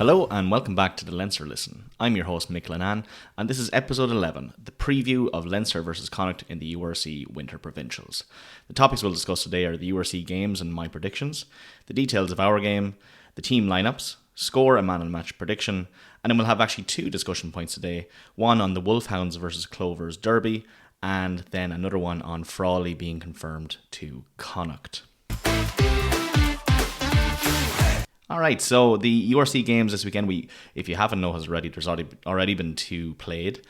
Hello and welcome back to the Leinster Listen. I'm your host Mick Lennan and this is episode 11, the preview of Leinster versus Connacht in the URC Winter Provincials. The topics we'll discuss today are the URC games and my predictions, the details of our game, the team lineups, score and man and match prediction, and then we'll have actually two discussion points today, one on the Wolfhounds versus Clovers derby and then another one on Frawley being confirmed to Connacht. Alright, so the URC games this weekend, if you haven't noticed already, there's already been two played.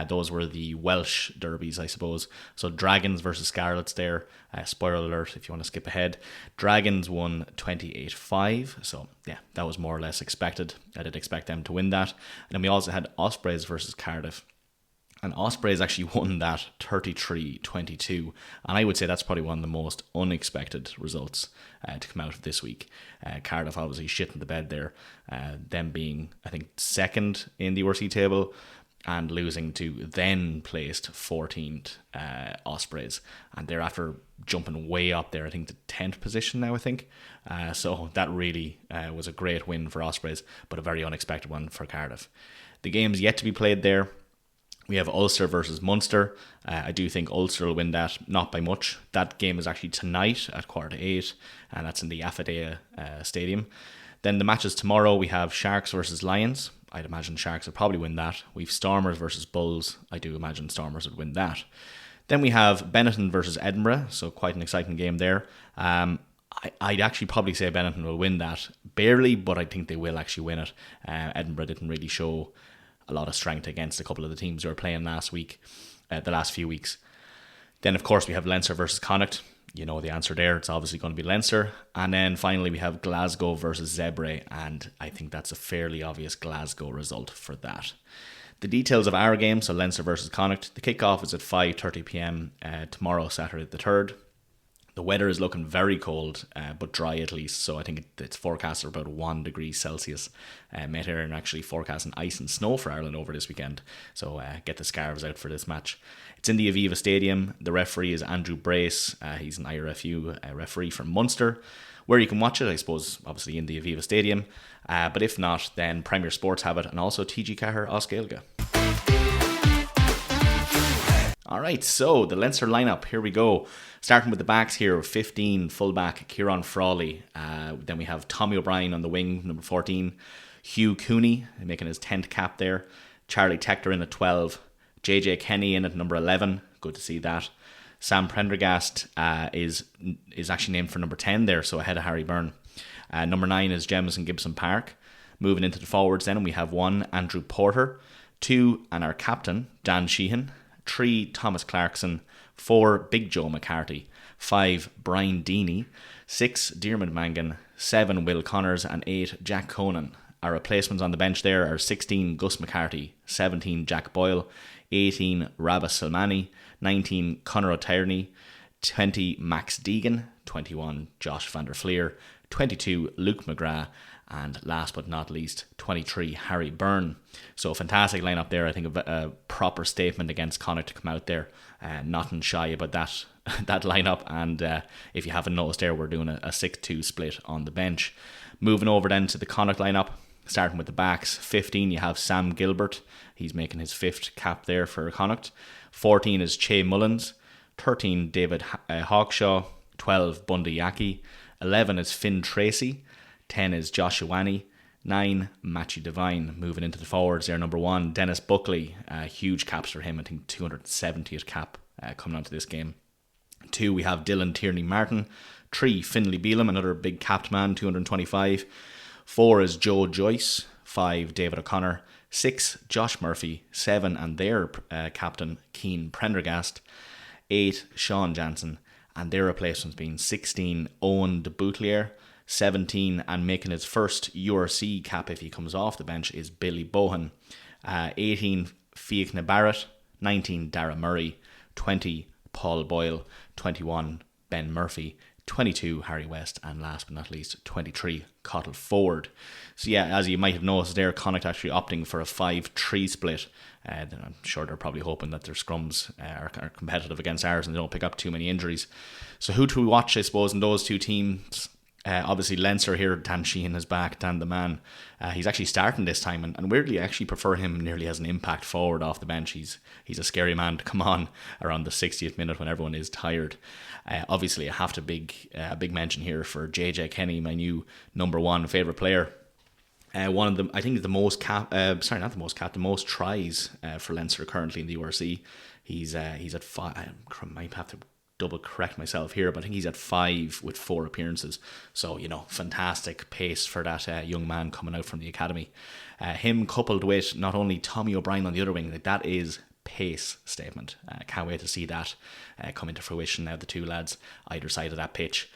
Those were the Welsh derbies, I suppose. So Dragons versus Scarlets there. Spoiler alert if you want to skip ahead. Dragons won 28-5, so yeah, that was more or less expected. I did expect them to win that. And then we also had Ospreys versus Cardiff. And Ospreys actually won that 33-22. And I would say that's probably one of the most unexpected results to come out of this week. Cardiff obviously shit in the bed there. Them being, I think, second in the URC table and losing to then placed 14th Ospreys. And they're after jumping way up there, I think the 10th position now, I think. So that really was a great win for Ospreys, but a very unexpected one for Cardiff. The game's yet to be played there. We have Ulster versus Munster. I do think Ulster will win that, not by much. That game is actually tonight at 8:15, and that's in the Affidea Stadium. Then the matches tomorrow, we have Sharks versus Lions. I'd imagine Sharks will probably win that. We've Stormers versus Bulls. I do imagine Stormers would win that. Then we have Benetton versus Edinburgh, so quite an exciting game there. I'd actually probably say Benetton will win that. Barely, but I think they will actually win it. Edinburgh didn't really show a lot of strength against a couple of the teams who were playing the last few weeks. Then, of course, we have Leinster versus Connacht. You know the answer there. It's obviously going to be Leinster. And then finally, we have Glasgow versus Zebre. And I think that's a fairly obvious Glasgow result for that. The details of our game, so Leinster versus Connacht. The kickoff is at 5:30pm tomorrow, Saturday the 3rd. The weather is looking very cold, but dry at least. So I think it's forecast about 1 degree Celsius. Met Éireann actually forecasting ice and snow for Ireland over this weekend. So get the scarves out for this match. It's in the Aviva Stadium. The referee is Andrew Brace. He's an IRFU referee from Munster. Where you can watch it, I suppose, obviously in the Aviva Stadium. But if not, then Premier Sports have it, and also TG Cahir Oscailga. Alright, so the Leinster lineup, here we go. Starting with the backs here, 15, fullback, Kieran Frawley. Then we have Tommy O'Brien on the wing, number 14. Hugh Cooney, making his 10th cap there. Charlie Tector in at 12. JJ Kenny in at number 11. Good to see that. Sam Prendergast is actually named for number 10 there, so ahead of Harry Byrne. Number 9 is Jemison Gibson Park. Moving into the forwards then, we have 1, Andrew Porter. 2, and our captain, Dan Sheehan. 3, Thomas Clarkson. 4, Big Joe McCarthy. 5, Brian Deeney. 6, Diarmuid Mangan. 7, Will Connors. And 8, Jack Conan. Our replacements on the bench there are 16, Gus McCarthy. 17, Jack Boyle. 18, Rabah Silmani. 19, Conor O'Tierney. 20, Max Deegan. 21, Josh van der Fleer. 22, Luke McGrath. And last but not least, 23, Harry Byrne. So a fantastic lineup there. I think a proper statement against Connacht to come out there. Nothing shy about that lineup. And if you haven't noticed there, we're doing a 6-2 split on the bench. Moving over then to the Connacht lineup. Starting with the backs. 15, you have Sam Gilbert. He's making his 5th cap there for Connacht. 14 is Che Mullins. 13, David Hawkshaw. 12, Bundy Yaki. 11 is Finn Tracy. 10 is Josh Ioane. 9, Matthew Devine. Moving into the forwards there, number 1, Dennis Buckley. Huge caps for him. I think 270th cap coming onto this game. 2, we have Dylan Tierney Martin. 3, Finlay Beelum, another big capped man, 225. 4 is Joe Joyce. 5, David O'Connor. 6, Josh Murphy. 7, and their captain, Cian Prendergast. 8, Sean Jansen. And their replacements being 16, Owen de Boutelier. 17, and making his first URC cap if he comes off the bench, is Billy Bohan. 18, Fiachna Barrett. 19, Dara Murray. 20, Paul Boyle. 21, Ben Murphy. 22, Harry West. And last but not least, 23, Cottle Ford. So yeah, as you might have noticed there, Connacht actually opting for a 5-3 split. I'm sure they're probably hoping that their scrums are competitive against ours and they don't pick up too many injuries. So who do we watch, I suppose, in those two teams? Obviously, Leinster here, Dan Sheehan is back, Dan the man. He's actually starting this time, and weirdly, I actually prefer him nearly as an impact forward off the bench. He's a scary man to come on around the 60th minute when everyone is tired. Obviously, I have to big mention here for JJ Kenny, my new number one favourite player. One of them, I think, the most tries for Leinster currently in the URC. He's at 5. I might have to double correct myself here, but I think he's at 5 with 4 appearances. So, fantastic pace for that young man coming out from the academy. Him coupled with not only Tommy O'Brien on the other wing, that is pace statement. Can't wait to see that come into fruition now, the two lads either side of that pitch.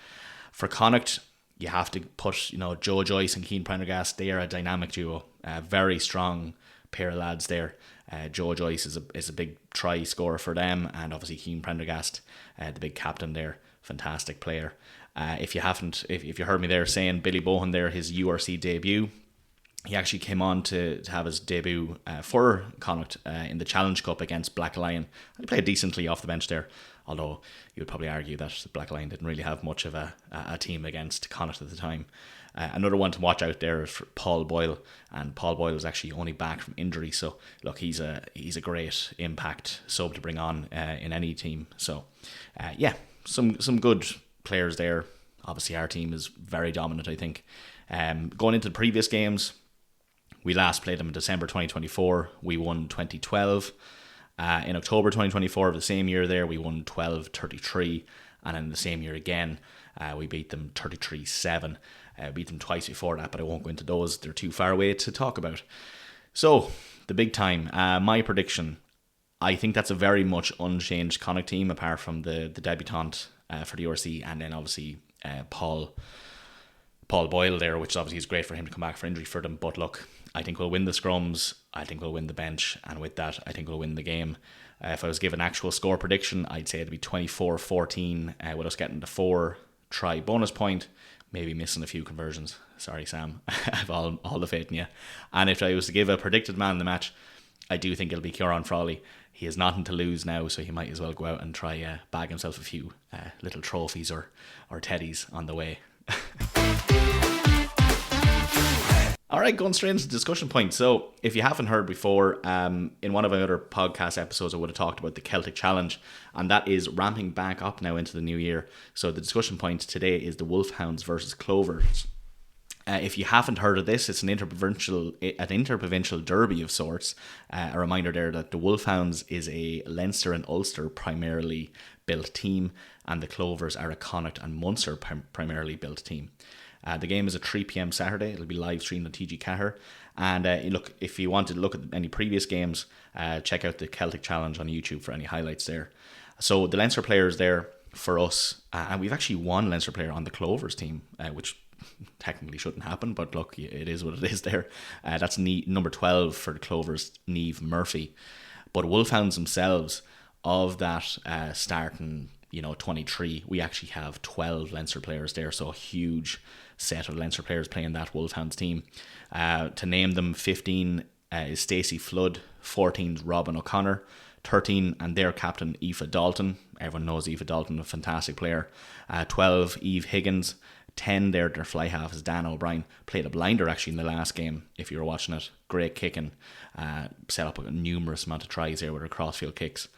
For Connacht, you have to put, Joe Joyce and Cian Prendergast. They are a dynamic duo, very strong pair of lads there. Joe Joyce is a big try scorer for them, and obviously Cian Prendergast, the big captain there, fantastic player. If you heard me there saying Billy Bohan there, his URC debut, he actually came on to have his debut for Connacht in the Challenge Cup against Black Lion. He played decently off the bench there, although you would probably argue that Black Lion didn't really have much of a team against Connacht at the time. Another one to watch out there is for Paul Boyle, and Paul Boyle is actually only back from injury, so look, he's a great impact sub to bring on in any team. So some good players there. Obviously our team is very dominant, I think. Going into the previous games, we last played them in December 2024. We won 2012. In October 2024 of the same year there, we won 12-33. And in the same year again, we beat them 33-7. Beat them twice before that, but I won't go into those. They're too far away to talk about. So, the big time. My prediction, I think that's a very much unchanged Connacht team, apart from the debutant for the URC, and then obviously Paul Boyle there, which obviously is great for him to come back for injury for them. But look, I think we'll win the scrums, I think we'll win the bench, and with that, I think we'll win the game. If I was given an actual score prediction, I'd say it'd be 24-14, with us getting the 4 try bonus point, maybe missing a few conversions. Sorry, Sam. I have all the faith in you. And if I was to give a predicted man in the match, I do think it'll be Kieran Frawley. He has nothing to lose now, so he might as well go out and try bag himself a few little trophies or teddies on the way. Alright, going straight into the discussion point. So, if you haven't heard before, in one of our other podcast episodes I would have talked about the Celtic Challenge, and that is ramping back up now into the new year. So the discussion point today is the Wolfhounds versus Clovers. If you haven't heard of this, it's an interprovincial derby of sorts. A reminder there that the Wolfhounds is a Leinster and Ulster primarily built team, and the Clovers are a Connacht and Munster primarily built team. The game is at 3 p.m. Saturday. It'll be live streamed on TG Cahir. And look, if you wanted to look at any previous games, check out the Celtic Challenge on YouTube for any highlights there. So the Leinster players there for us, and we've actually one Leinster player on the Clovers team, which technically shouldn't happen, but look, it is what it is there. That's number 12 for the Clovers, Niamh Murphy. But Wolfhounds themselves, of that starting 23, we actually have 12 Leinster players there, so a huge set of Leinster players playing that Wolfhounds team. To name them, 15 is Stacey Flood, 14 is Robin O'Connor, 13 and their captain Aoife Dalton. Everyone knows Aoife Dalton, a fantastic player. 12 Eve Higgins, 10 their fly half is Dan O'Brien. Played a blinder actually in the last game, if you were watching it. Great kicking, set up a numerous amount of tries there with her crossfield kicks.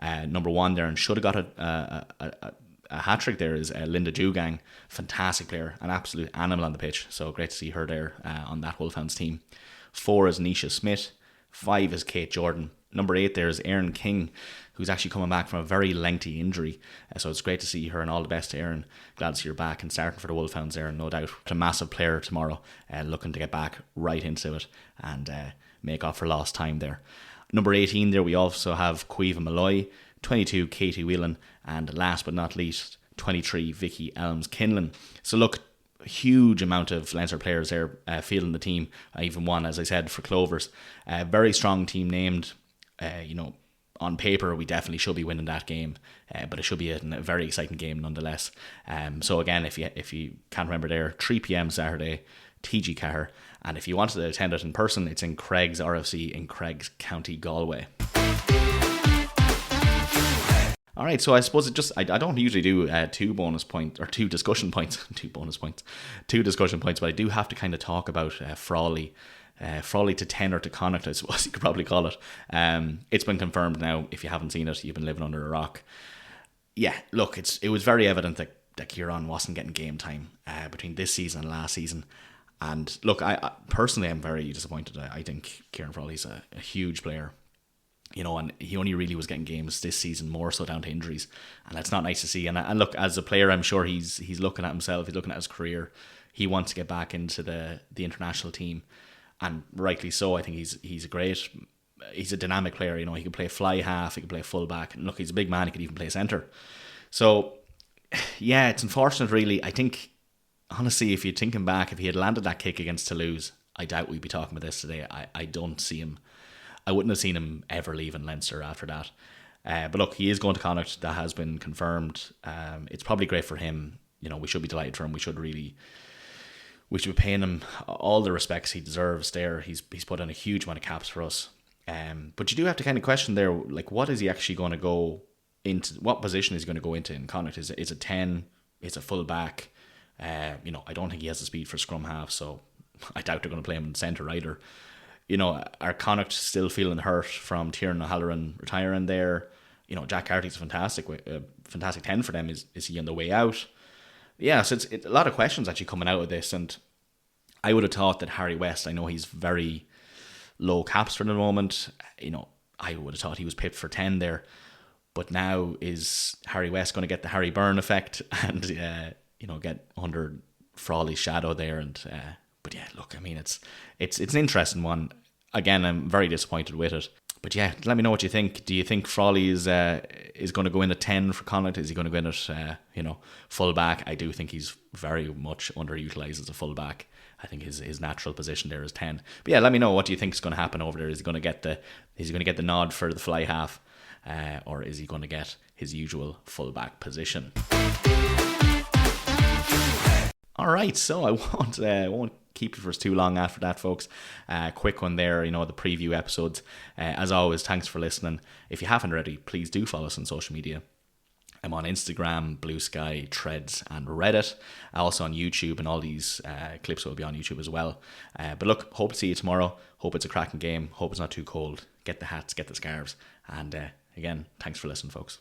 Number 1 there, and should have got a hat-trick there, is Linda Dugang. Fantastic player, an absolute animal on the pitch, so great to see her there on that Wolfhounds team. 4 is Nisha Smith, 5 is Kate Jordan. Number 8 there is Erin King, who's actually coming back from a very lengthy injury, so it's great to see her, and all the best to Erin. Glad to see her back and starting for the Wolfhounds there, and no doubt a massive player tomorrow, looking to get back right into it and make up for lost time there. Number 18 there, we also have Caoimhe Malloy, 22 Katie Whelan, and last but not least 23 Vicky Elms-Kinlan. So look, a huge amount of Leinster players there fielding the team. Even one, as I said, for Clovers. Very strong team named. On paper we definitely should be winning that game, but it should be a very exciting game nonetheless. So again, if you can't remember there, 3 p.m. Saturday, TG Cahir, and if you wanted to attend it in person, it's in Craig's RFC in Craig's, County Galway. All right, so I suppose I don't usually do two discussion points, but I do have to kind of talk about Frawley. Frawley to 10 or to Connacht, I suppose you could probably call it. It's been confirmed now. If you haven't seen it, you've been living under a rock. Yeah, look, it was very evident that Kieran wasn't getting game time between this season and last season. And look, I personally am very disappointed. I think Kieran Frawley's a huge player. And he only really was getting games this season, more so down to injuries, and that's not nice to see. And look, as a player, I'm sure he's looking at himself, he's looking at his career. He wants to get back into the international team, and rightly so. I think he's a dynamic player. He can play fly half, he can play full back, and look, he's a big man. He could even play centre. So, yeah, it's unfortunate, really. I think, honestly, if you're thinking back, if he had landed that kick against Toulouse, I doubt we'd be talking about this today. I don't see him. I wouldn't have seen him ever leaving Leinster after that. But look, he is going to Connacht. That has been confirmed. It's probably great for him. We should be delighted for him. We should be paying him all the respects he deserves there. He's put in a huge amount of caps for us. But you do have to kind of question there, like, what is he actually going to go into? What position is he going to go into in Connacht? Is it 10? Is it full back? I don't think he has the speed for scrum half, so I doubt they're going to play him in centre either. Are Connacht still feeling hurt from Tiernan O'Halloran retiring there? Jack Carty's a fantastic 10 for them. Is he on the way out? Yeah, so it's a lot of questions actually coming out of this, and I would have thought that Harry West, I know he's very low caps for the moment. I would have thought he was pipped for 10 there, but now is Harry West going to get the Harry Byrne effect and get under Frawley's shadow there? And but yeah, look, I mean, it's an interesting one. Again, I'm very disappointed with it. But yeah, let me know what you think. Do you think Frawley is going to go in at 10 for Connacht? Is he going to go in at full back? I do think he's very much underutilised as a full back. I think his natural position there is 10. But yeah, let me know, what do you think is going to happen over there? Is he going to get the nod for the fly half, or is he going to get his usual full back position? All right, so I won't keep you for too long after that, folks. Quick one there, the preview episodes. As always, thanks for listening. If you haven't already, please do follow us on social media. I'm on Instagram, Blue Sky, Threads, and Reddit. Also on YouTube, and all these clips will be on YouTube as well. But look, hope to see you tomorrow. Hope it's a cracking game. Hope it's not too cold. Get the hats, get the scarves. And again, thanks for listening, folks.